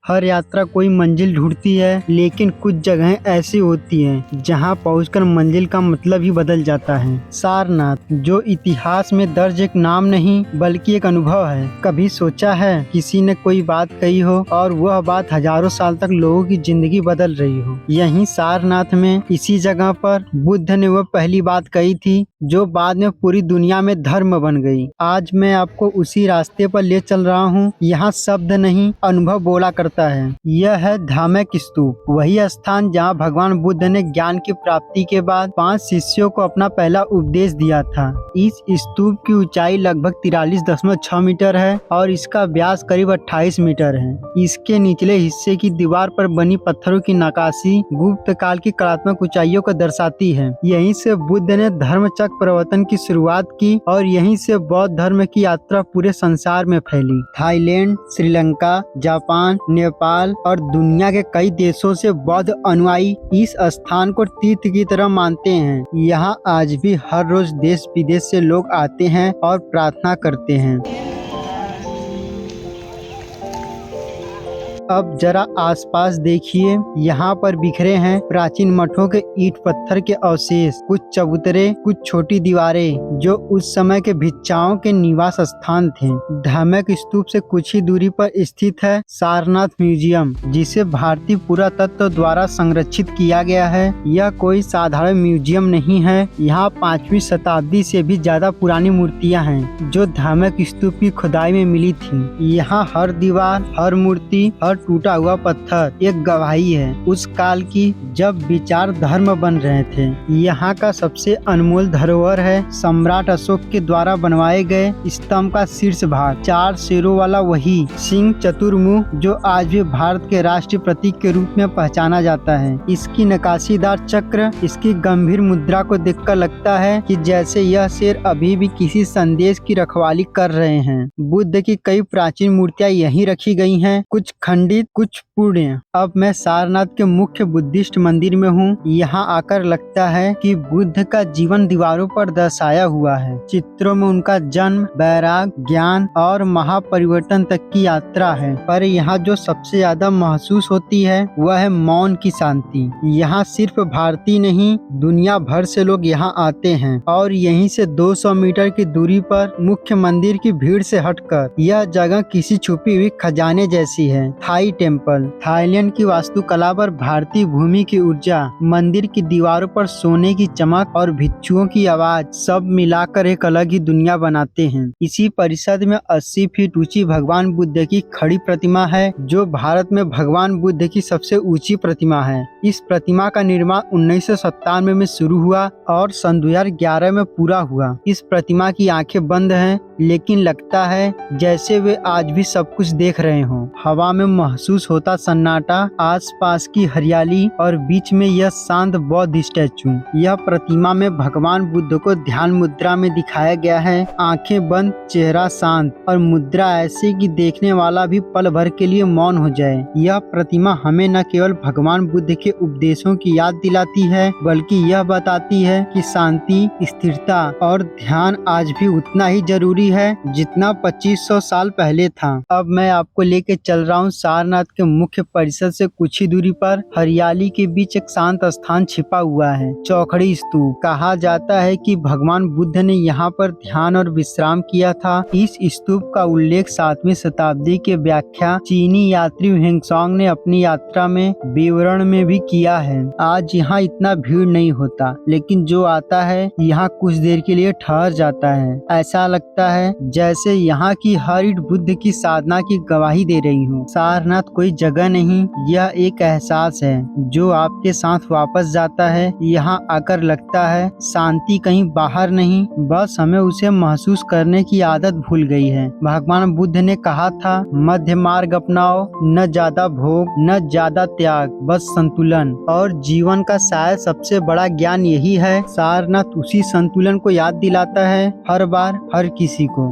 हर यात्रा कोई मंजिल ढूंढती है, लेकिन कुछ जगहें ऐसी होती हैं जहां पहुंचकर मंजिल का मतलब ही बदल जाता है। सारनाथ, जो इतिहास में दर्ज एक नाम नहीं बल्कि एक अनुभव है। कभी सोचा है किसी ने कोई बात कही हो और वह बात हजारों साल तक लोगों की जिंदगी बदल रही हो। यहीं सारनाथ में इसी जगह पर बुद्ध ने वह पहली बात कही थी जो बाद में पूरी दुनिया में धर्म बन गई। आज मैं आपको उसी रास्ते पर ले चल रहा हूँ। यहाँ शब्द नहीं, अनुभव बोला करता है। यह है धामक स्तूप, वही स्थान जहाँ भगवान बुद्ध ने ज्ञान की प्राप्ति के बाद 5 शिष्यों को अपना पहला उपदेश दिया था। इस स्तूप की ऊंचाई लगभग 43.6 मीटर है और इसका व्यास करीब 28 मीटर है। इसके निचले हिस्से की दीवार पर बनी पत्थरों की नक्काशी गुप्त काल की कलात्मक ऊंचाइयों को दर्शाती है। यहीं से बुद्ध ने धर्म चक्र प्रवर्तन की शुरुआत की और यहीं से बौद्ध धर्म की यात्रा पूरे संसार में फैली। थाईलैंड, श्रीलंका, जापान, नेपाल और दुनिया के कई देशों से बौद्ध अनुयायी इस स्थान को तीर्थ की तरह मानते हैं। यहाँ आज भी हर रोज देश विदेश से लोग आते हैं और प्रार्थना करते हैं। अब जरा आसपास देखिए, यहाँ पर बिखरे हैं प्राचीन मठों के ईंट पत्थर के अवशेष, कुछ चबूतरे, कुछ छोटी दीवारें जो उस समय के भिक्षाओं के निवास स्थान थे। धामक स्तूप से कुछ ही दूरी पर स्थित है सारनाथ म्यूजियम, जिसे भारतीय पुरातत्व द्वारा संरक्षित किया गया है। यह कोई साधारण म्यूजियम नहीं है। यहाँ 5वीं शताब्दी से भी ज्यादा पुरानी मूर्तियाँ हैं जो धामक स्तूप की खुदाई में मिली थी। यहाँ हर दीवार, हर मूर्ति, हर टूटा हुआ पत्थर एक गवाही है उस काल की जब विचार धर्म बन रहे थे। यहाँ का सबसे अनमोल धरोहर है सम्राट अशोक के द्वारा बनवाए गए स्तंभ का शीर्ष भाग, 4 शेरों वाला वही सिंह चतुर्मुख जो आज भी भारत के राष्ट्रीय प्रतीक के रूप में पहचाना जाता है। इसकी नक्काशीदार चक्र, इसकी गंभीर मुद्रा को देखकर लगता है कि जैसे यह शेर अभी भी किसी संदेश की रखवाली कर रहे हैं। बुद्ध की कई प्राचीन मूर्तियाँ यहीं रखी गई हैं, कुछ खंडित, कुछ पुण्य। अब मैं सारनाथ के मुख्य बुद्धिस्ट मंदिर में हूँ। यहाँ आकर लगता है कि बुद्ध का जीवन दीवारों पर दर्शाया हुआ है। चित्रों में उनका जन्म, वैराग, ज्ञान और महापरिवर्तन तक की यात्रा है। पर यहाँ जो सबसे ज्यादा महसूस होती है वह है मौन की शांति। यहाँ सिर्फ भारतीय नहीं, दुनिया भर से लोग यहाँ आते हैं और यहीं से 200 मीटर की दूरी पर मुख्य मंदिर की भीड़ से हटकर यह जगह किसी छुपी हुई खजाने जैसी है। थाई टेम्पल, थाईलैंड की वास्तुकला पर भारतीय भूमि की ऊर्जा, मंदिर की दीवारों पर सोने की चमक और भिक्षुओं की आवाज, सब मिलाकर एक अलग ही दुनिया बनाते हैं। इसी परिसर में 80 फीट ऊंची भगवान बुद्ध की खड़ी प्रतिमा है जो भारत में भगवान बुद्ध की सबसे ऊंची प्रतिमा है। इस प्रतिमा का निर्माण 1997 में शुरू हुआ और सन 2011 में पूरा हुआ। इस प्रतिमा की आंखें बंद हैं, लेकिन लगता है जैसे वे आज भी सब कुछ देख रहे हों। हवा में महसूस होता सन्नाटा, आसपास की हरियाली और बीच में यह शांत बौद्ध स्टैचू। यह प्रतिमा में भगवान बुद्ध को ध्यान मुद्रा में दिखाया गया है, आंखें बंद, चेहरा शांत और मुद्रा ऐसी कि देखने वाला भी पल भर के लिए मौन हो जाए। यह प्रतिमा हमें न केवल भगवान बुद्ध के उपदेशों की याद दिलाती है, बल्कि यह बताती है कि शांति, स्थिरता और ध्यान आज भी उतना ही जरूरी है जितना 2500 साल पहले था। अब मैं आपको लेके चल रहा हूँ सारनाथ के मुख्य परिसर से कुछ ही दूरी पर हरियाली के बीच एक शांत स्थान छिपा हुआ है, चौखड़ी स्तूप। कहा जाता है कि भगवान बुद्ध ने यहाँ पर ध्यान और विश्राम किया था। इस स्तूप का उल्लेख 7वीं शताब्दी के व्याख्या चीनी यात्री हेंगसोंग ने अपनी यात्रा में विवरण में भी किया है। आज यहाँ इतना भीड़ नहीं होता, लेकिन जो आता है यहाँ कुछ देर के लिए ठहर जाता है। ऐसा लगता है जैसे यहाँ की हर ईंट बुद्ध की साधना की गवाही दे रही हो। सारनाथ कोई जगह नहीं, यह एक एहसास है जो आपके साथ वापस जाता है। यहाँ आकर लगता है शांति कहीं बाहर नहीं, बस हमें उसे महसूस करने की आदत भूल गई है। भगवान बुद्ध ने कहा था, मध्य मार्ग अपनाओ, न ज्यादा भोग न ज्यादा त्याग, बस संतुलन। और जीवन का शायद सबसे बड़ा ज्ञान यही है। सारनाथ उसी संतुलन को याद दिलाता है हर बार, हर किसी को।